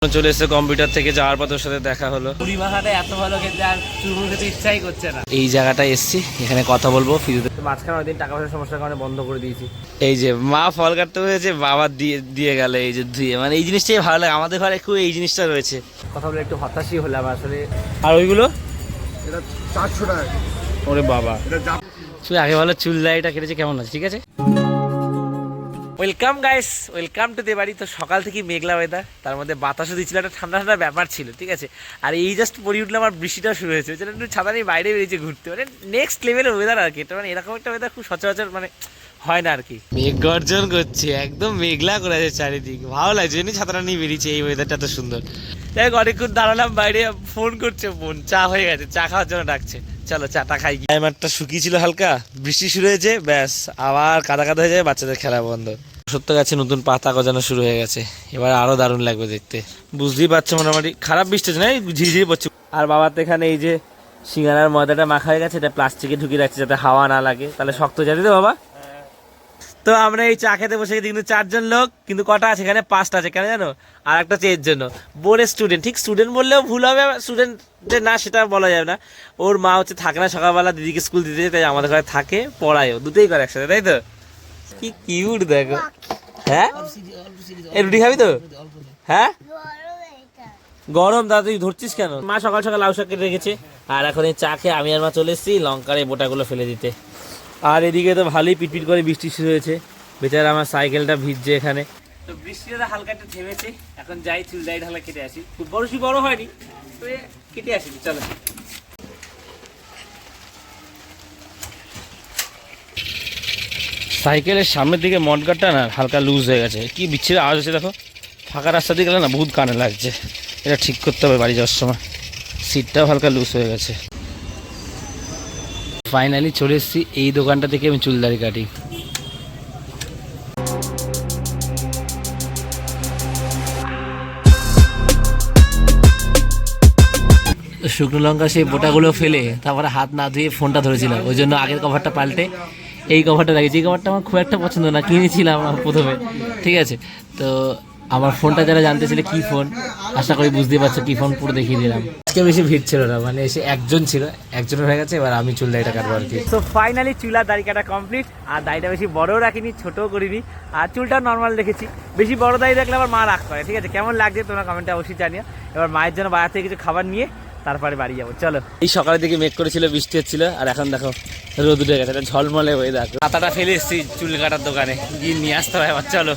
চলে এসে কম্পিউটার থেকে যাওয়ার পর তোর সাথে দেখা হলো। পুরি মাখাটা এত ভালো খেতে আর চুরমুর খেতে ইচ্ছাই করছে না। এই জায়গাটায় এসছি, এখানে কথা বলবো ফিরতে। মাঝখানে অনেকদিন টাকা পয়সার সমস্যার কারণে বন্ধ করে দিয়েছি। এই যে মা ফল কাটতে হয়েছে, বাবা দিয়ে দিয়ে গেল এই যে ধুয়ে, মানে এই জিনিসটাই ভালো লাগে আমাদের ঘরে, খুব এই জিনিসটা রয়েছে। কথা বলে একটু হতাশই হলাম আসলে। আর ওইগুলো এটা 400 টাকা। ওরে বাবা, এটা তুই আগে ভালো চুল দাড়িটা কেটেছে, কেমন আছে? ঠিক আছে, ওয়েলকাম গাইস, ওয়েলকাম টু দে বাড়ি। তো সকাল থেকে মেঘলা ওয়েদার, তার মধ্যে বাতাসও দিচ্ছিল, একটা ঠান্ডা ঠান্ডা ব্যাপার ছিল, ঠিক আছে। আর এই জাস্ট পড়ে উঠলাম আর বৃষ্টিটাও শুরু হয়েছে, যেটা একটু ছাতা নিয়ে বাইরে বেরিয়েছে ঘুরতে, মানে নেক্সট লেভেলের ওয়েদার আর কি। এটা মানে এরকম একটা ওয়েদার খুব সচরাচর মানে হয় না আর কি। মেঘ গর্জন করছে, একদম মেঘলা করে আছে চারিদিক, ভালো লাগছে, জন্য ছাতাটা নিয়ে বেরিয়েছে। এই ওয়েদারটা তো সুন্দর। যাই হোক, অনেকক্ষণ দাঁড়ালাম বাইরে, ফোন করছে বোন, চা হয়ে গেছে, চা খাওয়ার জন্য ডাকছে, চলো চাটা খাই। টাইমারটা শুকিয়েছিল হালকা, বৃষ্টি শুরু হয়েছে, ব্যাস আবার কাদা কাদা হয়ে যায়, বাচ্চাদের খেলা বন্ধ। সত্য গাছে নতুন পাতা গজানো শুরু হয়ে গেছে, এবার আরো দারুণ লাগবে দেখতে। বুঝতেই পারছো, মোটামুটি খারাপ বৃষ্টি হচ্ছে না, ঝিরিঝিরি পড়ছে। আর বাবার তো এখানে এই যে সিঙ্গারার ময়দাটা মাখা হয়ে গেছে, এটা প্লাস্টিকে ঢুকিয়ে রাখছে যাতে হাওয়া না লাগে, তাহলে শক্ত যাবে তো বাবা। তো আমরা এই চা খেতে বসে গেছি, কিন্তু 4 জন লোক, কিন্তু কটা আছে এখানে? 5টা আছে। কেন জানো? আর একটা হচ্ছে এর জন্য, বোনের স্টুডেন্ট। ঠিক স্টুডেন্ট বললেও ভুল হবে, স্টুডেন্ট যে না সেটা বলা যাবে না। ওর মা হচ্ছে থাকে না সকালবেলা, দিদিকে স্কুল দিতে যায়, তাই আমাদের ঘরে থাকে, পড়ায়ও, দুটোই করে একসাথে, তাই তো? কি কিউট দেখো। হ্যাঁ, এই রুটি খাবি তো? হ্যাঁ, গরম দাদা, তুই ধরছিস কেন? মা সকাল সকাল লাউ শাক কেটে রেখেছে, আর এখন এই চা খেয়ে আমি আর মা চলে এসেছি লঙ্কার এই বোটাগুলো ফেলে দিতে। আর এদিকে তো ভালোই পিটপিট করে বৃষ্টি শুরু হয়েছে, বেচারা আমার সাইকেলটা ভিজছে এখানে। তো বৃষ্টিটা হালকা একটু থেমেছে, এখন যাই চুল দাড়ি ঢালা কেটে আসি। খুব বড় হয়নি, তবে কেটে আসি, চলো। সাইকেলের সামনের দিকে মডগার্ডটা না হালকা লুজ হয়ে গেছে, কি বিচ্ছিরি আওয়াজ হচ্ছে দেখো। ফাঁকা রাস্তা দিয়ে গেলে না বহুত কানে লাগছে, এটা ঠিক করতে হবে বাড়ি যাওয়ার সময়। সিটটাও হালকা লুজ হয়ে গেছে। ফাইনালি চলে এসেছি এই দোকানটা থেকে আমি চুল দাড়ি কাটি। শুকনো লঙ্কা সেই বোটাগুলো ফেলে তারপরে হাত না ধুয়ে ফোনটা ধরেছিলাম, ওই জন্য আগের কভারটা পাল্টে এই কভারটা লাগিয়েছি। এই কভারটা আমার খুব একটা পছন্দ না, কিনেছিলাম প্রথমে, ঠিক আছে। তো আমার ফোনটা যারা জানতে ছিল কী ফোন, আশা করি বুঝতে পারছো কী ফোন, পুরো দেখিয়ে দিলাম। আজকে বেশি ভিড় ছিল না, মানে এসে একজন ছিল, একজনের হয়ে গেছে, এবার আমি চুল দাড়িটা কাটবো আর কি। তো ফাইনালি চুলা দাড়ি কাটা কমপ্লিট, আর দাড়িটা বেশি বড়ও রাখিনি, ছোটও করিনি, আর চুলটা নর্মাল রেখেছি। বেশি বড় দাড়ি রাখলে আবার মা রাগ করে, ঠিক আছে। কেমন লাগছে তোমরা কমেন্টে অবশ্যই জানিও। এবার মায়ের জন্য বাইরে থেকে কিছু খাবার নিয়ে তারপরে বাড়ি যাবো, চলো। এই সকালের দিকে মেঘ করেছিল, বৃষ্টি হচ্ছিল, আর এখন দেখো রোদ উঠে গেছে, ঝলমলে হয়ে দেখো। পাতাটা ফেলে এসেছি চুল কাটার দোকানে, গিয়ে নিয়ে আসতে হবে আবার, চলো।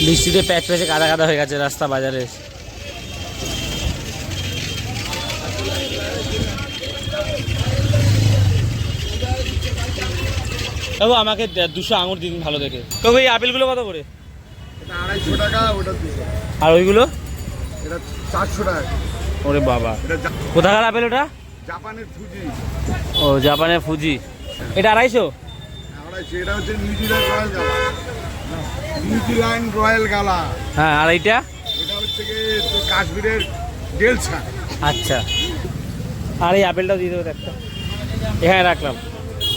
বৃষ্টিতে প্যাচ প্যাচে কাদা কাদা হয়ে গেছে রাস্তা, বাজারে। বাবু আমাকে 200 আঙুর দিন ভালো দেখে। তবে এই আপেলগুলো কত করে? এটা 250 টাকা, ওটা 200। আর ওইগুলো? এটা 400 টাকা। ওরে বাবা, এটা কোথাকার আপেল ওটা? জাপানের ফুজি। ও জাপানের ফুজি, এটা 250? 250। এটা হচ্ছে নিউজিল্যান্ড রয়্যাল গালা। নিউজিল্যান্ড রয়্যাল গালা। হ্যাঁ, আর এইটা? এটা হচ্ছে কি কাশ্মীরের ডেলসা। আচ্ছা, আর এই আপেলটাও দিয়ে দেবো একটা, এখানে রাখলাম।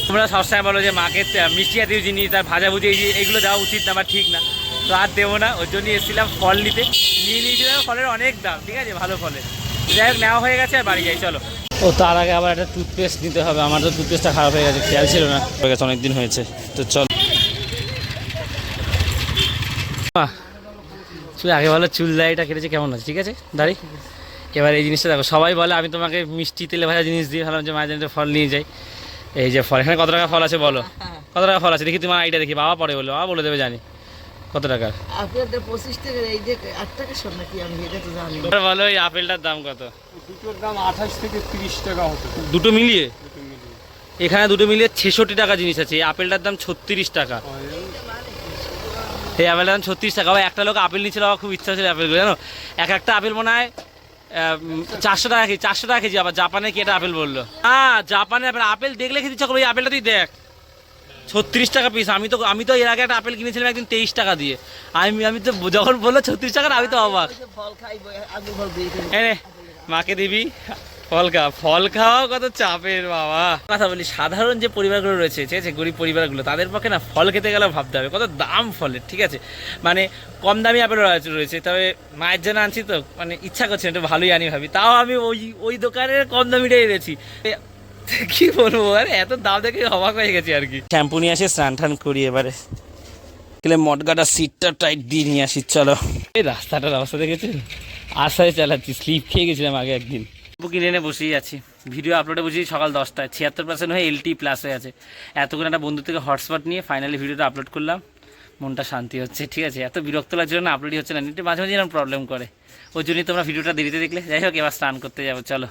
তোমরা সবসময় বলো যে মাকে মিষ্টি জাতীয় জিনিস, তার ভাজা ভুজি এইগুলো দেওয়া উচিত না বা ঠিক না, তো আর দেবো না। ওর জন্য এসেছিলাম ফল নিতে, নিয়ে নিয়েছিলাম, ফলের অনেক দাম, ঠিক আছে, ভালো ফলের। যাই হোক, নেওয়া হয়ে গেছে, আর বাড়ি যাই, চলো। ও তার আগে আবার একটা টুথপেস্ট নিতে হবে, আমার তো টুথপেস্টটা খারাপ হয়ে গেছে, খেয়াল ছিল না, হয়ে গেছে অনেকদিন হয়েছে, তো চল। তুই আগে ভালো চুল দাড়িটা কেটেছে, কেমন আছে? ঠিক আছে দাড়ি। এবার এই জিনিসটা দেখো, সবাই বলে আমি তোমাকে মিষ্টি তেলে ভাজা জিনিস দিয়ে ভাবলাম যে মায়ের জন্য ফল নিয়ে যাই। এই যে ফল, এখানে কত টাকা ফল আছে বলো? কত টাকা ফল আছে দেখি, তোমার আইডিয়া দেখি। বাবা পরে বললো, বাবা বলে দেবে, জানি কত টাকার। বলো এই আপেলটার দাম কত? দুটোর দাম 28 থেকে 30 টাকা হতো, দুটো মিলিয়ে? এখানে দুটো মিলিয়ে 66 টাকা জিনিস আছে, এই আপেলটার দাম 36 টাকা। এই আপেলটার দাম 36 টাকা। একটা লোক আপেল নিচ্ছিল, আমার খুব ইচ্ছা ছিল আপেলগুলো, জানো, একটা আপেল মনে হয় 400 টাকা কেজি, 400 টাকা কেজি। আবার জাপানে কি একটা আপেল বললো? হ্যাঁ, জাপানে আপেল। আপেল দেখলে খেতে ইচ্ছা করবে, এই আপেলটা তুই দেখ 36 টাকা পিস। আমি তো এর আগে একটা আপেল কিনেছিলাম একদিন 23 টাকা দিয়ে। আমি তো যখন বললো 36 টাকা, আমি তো অবাক। এনে মাকে দিবি, ফল খাওয়াও কত চাপের বাবা। কথা বলি, সাধারণ যে পরিবারগুলো রয়েছে, ঠিক আছে, গরিব পরিবারগুলো, তাদের পক্ষে না ফল খেতে গেলেও ভাবতে হবে কত দাম ফলের, ঠিক আছে। মানে কম দামি আপেল রয়েছে, তবে মায়ের জন্য আনছি তো মানে ইচ্ছা করছে একটু ভালোই আনি ভাবি, তাও আমি ওই দোকানের কম দামিটাই এনেছি। কি বলবো, আরে এত দাম দেখে অবাক হয়ে গেছি আর কি। শ্যাম্পু নিয়ে আসি, স্নান টান করি এবারে, মটগাটা সিটটা টাইট দিয়ে নিয়ে আসি। চলো, এই রাস্তাটার অবস্থা দেখেছি, আশায় চালাচ্ছি, স্লিপ খেয়ে গেছিলাম আগে একদিন। কিনে এনে বসেই আছি, ভিডিও আপলোডে বসেছি সকাল 10টায়, 76% হয়ে LT+ হয়ে আছে। এতক্ষণ একটা বন্ধু থেকে হটস্পট নিয়ে ফাইনালি ভিডিওটা আপলোড করলাম, মনটা শান্তি হচ্ছে, ঠিক আছে। এত বিরক্ত লাগছিল না, আপলোডই হচ্ছে না, নেটে মাঝে মাঝে এরকম প্রবলেম করে, ওই জন্যই তোমরা ভিডিওটা দেরিতে দেখলে। যাই হোক, এবার স্নান করতে যাবো, চলো।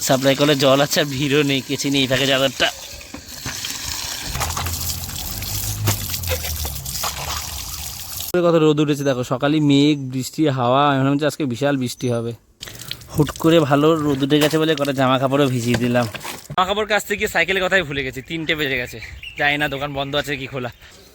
সাপ্লাই করলে জল আছে আর ভিড়ও নেই, কেছি নেই থাকে চাদরটা। কত রোদ উঠেছে দেখো, সকালে মেঘ, বৃষ্টি, হাওয়া, আমি ভাবছি আজকে বিশাল বৃষ্টি হবে। হুট করে ভালো রোদ উঠে গেছে বলে কটা জামা কাপড়ও ভিজিয়ে দিলাম। জামা কাপড় কাচতে গিয়ে সাইকেলের কথাই ভুলে গেছি, 3টে বেজে গেছে, যাই না দোকান বন্ধ আছে কি খোলা।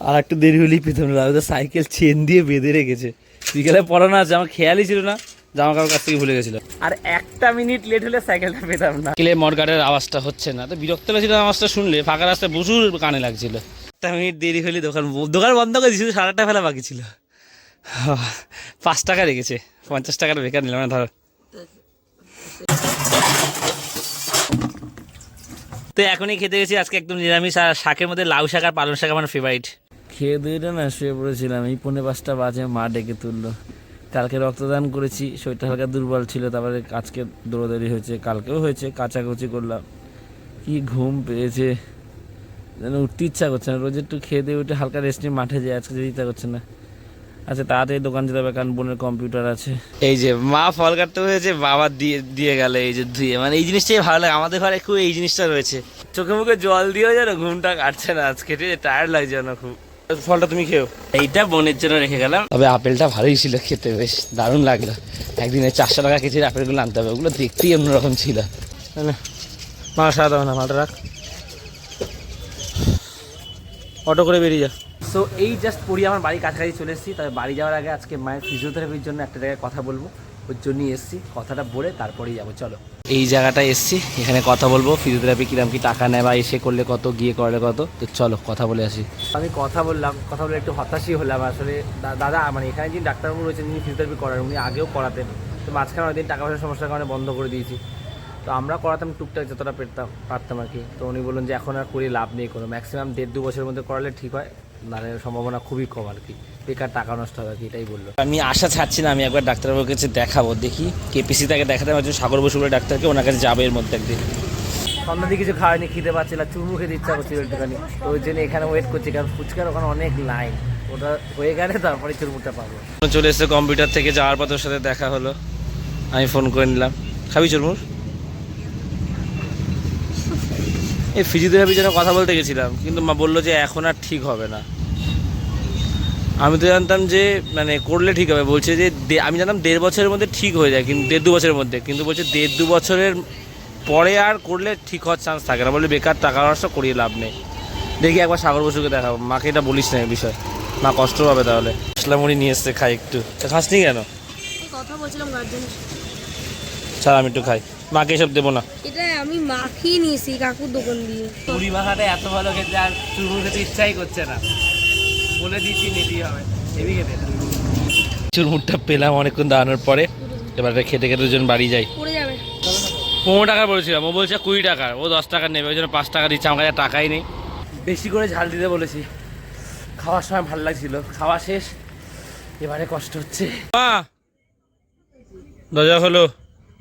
আর একটু দেরি হলেই পেতাম না, সাইকেল চেন দিয়ে বেঁধে রেখেছে, বিকেলে পড়ানো আছে, আমার খেয়ালই ছিল না, জামা কাপড় কাছ থেকে ভুলে গেছিল। আর 1 মিনিট লেট হলে সাইকেলটা পেতাম না। কিলে মডগার্ডের আওয়াজটা হচ্ছে না, তো বিরক্ত লাগছিল আওয়াজটা শুনলে, ফাঁকা রাস্তায় প্রচুর কানে লাগছিল। 1 মিনিট দেরি হলে দোকান বন্ধ করে দিয়েছিল, 8.5 ফেলা বাকি ছিল। 5 টাকা রেখেছে, 50 টাকার বেকার নিলাম না ধরো। তো এখনই খেতে গেছি আজকে একদম নিরামিষ, আর শাকের মধ্যে লাউ শাক আর পালং শাক আমার ফেভারিট। খেয়ে দিয়ে না শুয়ে পড়েছিলাম, এই 4:45 বাজে মা ডেকে তুললো। কালকে রক্তদান করেছি, শরীরটা হালকা দুর্বল ছিল, তারপরে আজকে দৌড়াদৌড়ি হয়েছে, কালকেও হয়েছে, কাচাকুচি করলাম, কি ঘুম পেয়েছে যেন উঠতে ইচ্ছা করছে না। রোজ একটু খেয়ে দিয়ে উঠে হালকা রেস্ট নিয়ে মাঠে যায়, আজকে যেতে ইচ্ছা করছে না। আচ্ছা, তাড়াতাড়ি দোকান যেতে হবে, কারণ বোনের কম্পিউটার আছে। এই যে মা ফল কাটতে হয়েছে, বাবা দিয়ে গেল এই যে ধুয়ে, মানে এই জিনিসটাই ভালো লাগে, আমাদের ঘরে খুব এই জিনিসটা রয়েছে। চোখে মুখে জল দিয়েও যেন ঘুমটা কাটছে না আজকে, ঠিক আছে, টায়ার্ড লাগছে না খুব। ফলটা তুমি খেও, এইটা বোনের জন্য রেখে গেলাম। তবে আপেলটা ভালোই ছিল খেতে, বেশ দারুণ লাগলো। একদিনে 400 টাকা কেজির আপেলগুলো আনতে হবে, ওগুলো দেখতেই অন্যরকম ছিল। মা সাদা না, মালটা রাখ, অটো করে বেরিয়ে যা। সো এই জাস্ট পড়ি আমার বাড়ির কাছাকাছি চলে এসেছি, তবে বাড়ি যাওয়ার আগে আজকে মায়ের ফিজিওথেরাপির জন্য একটা জায়গায় কথা বলবো, ওর জন্যই এসেছি। কথাটা বলে তারপরেই যাবো, চলো। এই জায়গাটায় এসেছি, এখানে কথা বলবো, ফিজিওথেরাপি কিরম কি টাকা নেয় বা এসে করলে কত, গিয়ে করলে কত, তো চলো কথা বলে আসি। আমি কথা বলে একটু হতাশই হলাম আসলে। দাদা মানে এখানে যিনি ডাক্তারবাবু রয়েছেন, যিনি ফিজিওথেরাপি করান, উনি আগেও করাতেন, তো মাঝখানে অনেকদিন টাকা পয়সার সমস্যার কারণে বন্ধ করে দিয়েছি। তো আমরা করাতাম টুকটাক যতটা পারতাম আর কি। তো উনি বললেন যে এখন আর করে লাভ নেই কোনো, ম্যাক্সিমাম 1.5-2 বছরের মধ্যে করালে ঠিক হয়, দাঁড়ানোর সম্ভাবনা খুবই কম আর কি, বেকার টাকা নষ্ট হবে আর কি, এটাই বললো। আমি আশা ছাড়ছি না, আমি একবার ডাক্তারবাবুর কাছে দেখাবো, দেখি কেপিসি তাকে দেখাতে পারছি, সাগর বসু বলে ডাক্তারকে, ওনার কাছে যাবে এর মধ্যে একদিন। সন্ধ্যা দিয়ে কিছু খাওয়ানি, খেতে পারছি না, চুরমু খেতে ইচ্ছা করছিল একটুখানি, তো ওই জন্য এখানে ওয়েট করছি, কারণ ফুচকার ওখানে অনেক লাইন, ওটা হয়ে গেলে তারপরে চুরমুটা পাবো। চলে এসে কম্পিউটার থেকে যাওয়ার পর তোর সাথে দেখা হলো, আমি ফোন করে নিলাম। খাবি চুরমুর? এই ফিজিওথেরাপির জন্য কথা বলতে গেছিলাম, কিন্তু মা বললো যে এখন আর ঠিক হবে না। আমি তো জানতাম যে মানে করলে ঠিক হবে, বলছে যে আমি জানতাম 1.5 বছরের মধ্যে ঠিক হয়ে যায়, কিন্তু 1.5-2 বছরের মধ্যে, কিন্তু বলছে 1.5-2 বছরের পরে আর করলে ঠিক হওয়ার চান্স থাকে না, বলে বেকার টাকা নষ্ট করিয়ে লাভ নেই। দেখি একবার সাগর বসুকে দেখাবো, মাকে এটা বলিস না এই বিষয়, মা কষ্ট পাবে তাহলে। মশলামুড়ি নিয়ে এসছে, খাই একটু। খাস নি কেন? কথা বলছিলাম গার্জেনের সাথে। ছাড়, আমি একটু খাই, মাকে এসব দেবো না। এটা আমি মাখিয়ে নিয়েছি কাকুর দোকান দিয়ে। পুরি মাখাটা এত ভালো খেতে, আর চুরমুর খেতে ইচ্ছাই করছে না, বলে দিচ্ছি নিতেই হবে, হেভি খেতে। চুরমুরটা পেলাম অনেকক্ষণ দাঁড়ানোর পরে, এবার খেতে খেতে দুজন বাড়ি যাই। পড়ে যাবে। 15 টাকা বলেছিলাম, ও বলছে 20 টাকার, ও 10 টাকা নেবে, ওই জন্য 5 টাকা দিচ্ছে, আমার কাছে টাকাই নেই। বেশি করে ঝাল দিতে বলেছি, খাওয়ার সময় ভালো লাগছিল, খাওয়া শেষ, এবারে কষ্ট হচ্ছে। মা দরজা হলো,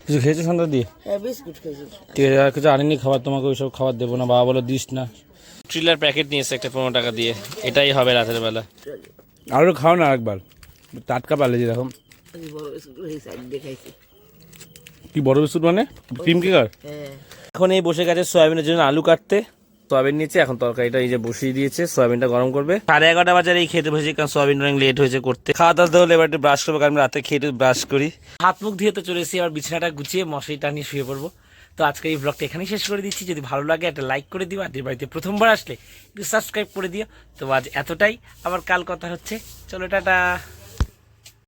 কিছু খেয়েছো সন্ধ্যা দিয়ে? হ্যাঁ, বিস্কুট খেয়েছি। ঠিক আছে, আর কিছু আনিনি খাবার, তোমাকে ওইসব খাবার দেবো না, বাবা বলো দিস না। ট্রিলার প্যাকেট নিয়ে এসে একটা 15 টাকা দিয়ে, এটাই হবে রাতের বেলা। আরও খাও না একবার, টাটকা পালে যেরকম। কি বড় বিস্কুট মানে ক্রিম কেকার? এখন এই বসে গেছে সয়াবিনের জন্য আলু কাটতে, সয়াবিন নিয়েছে, এখন তরকারিটা এই যে বসিয়ে দিয়েছে, সয়াবিনটা গরম করবে। 11:30 বাজারে এই খেতে বসেছি, কারণ সয়াবিন অনেক লেট হয়েছে করতে। খাওয়া দাওয়া হলে এবার একটু ব্রাশ করবো, কারণ রাতে খেয়ে একটু ব্রাশ করি। হাত মুখ ধুয়ে তো চলে এসেছি, আবার বিছানাটা গুছিয়ে মশারিটা নিয়ে শুয়ে পড়বো। তো আজকে এই ব্লগটা এখানেই শেষ করে দিচ্ছি, যদি ভালো লাগে একটা লাইক করে দিও, আর বাড়িতে প্রথমবার আসলে একটু সাবস্ক্রাইব করে দিও। তো আজ এতটাই, আবার কাল কথা হচ্ছে, চলো টাটা।